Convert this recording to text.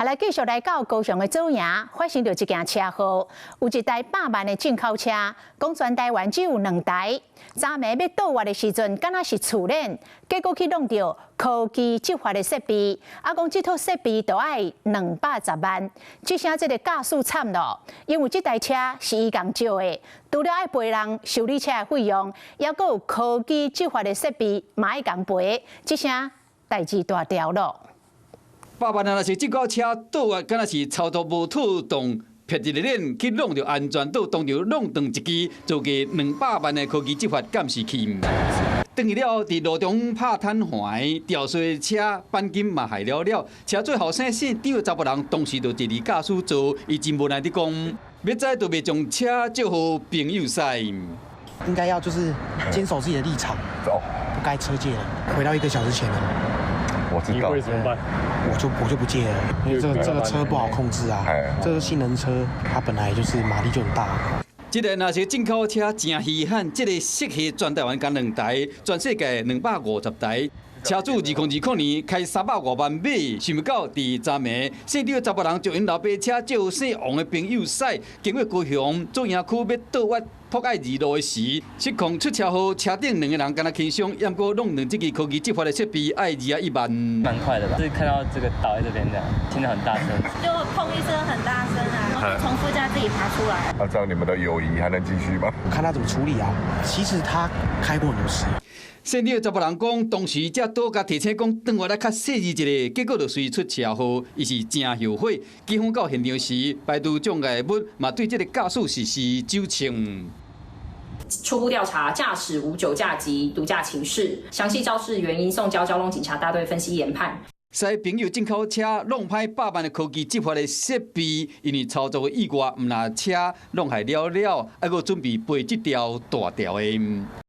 來繼續來到高雄的左營，發生着一件車禍，有一台100萬的進口車，講全台灣只有2台。昨暝要倒彎的時陣，敢若是厝鏈，結果去弄到科技執法的設備，講這套設備就要210萬。只剩這個駕駛慘咯，因為這台車是伊共借的，除了要賠人修理車的費用，也閣有科技執法的設備嘛要共賠，這下代志大條咯。100萬若是進口車倒彎，敢若是操作無妥當，撇一個鏈去弄着安全島，當場弄斷一支造價200萬的科技執法監視器。等去了後，佇路中拍癱瘓，掉碎車鈑金嘛害了，車最後生姓張的查某人當時就坐佇駕駛座，伊真無奈地講，要再就袂將車借予朋友使。應該要就是堅守自己的立場，不該車借了，回到1個小時前了。我知道，你會怎麼辦？我就不借了，因為這個車不好控制啊。這個性能車，它本來就是馬力就很大。這個若是進口車真稀罕，這個適合全台灣共2台，全世界250台。車主2020年開350萬買，想不到佇昨暝，姓張的查某人就因老爸車借予姓王的朋友使，經過高雄左營區要倒彎博愛二路的時，失控出車禍，車頂2個人敢若輕傷，也過弄斷這個科技執法的設備，要21萬。蠻快的吧？就是看到這個倒在這邊這樣，聽得很大聲，就砰一聲很大聲啊，然後就從副駕自己爬出來。那這樣你們的友誼還能繼續嗎？看他怎麼處理啊。其實他開過很多次。姓張的查某人講，當時才倒甲提醒講，轉回來較細緻一個，結果就隨出車禍，伊是真後悔。警方到現場時，排除障礙物，嘛對這個駕駛實施糾正。初步調查，駕駛無酒駕及毒駕情事，詳細肇事原因送交交通警察大隊分析研判。使朋友進口車弄歹100萬的科技執法的設備，因為操作的意外，唔拿車弄害了，還閣準備賠這條大條的。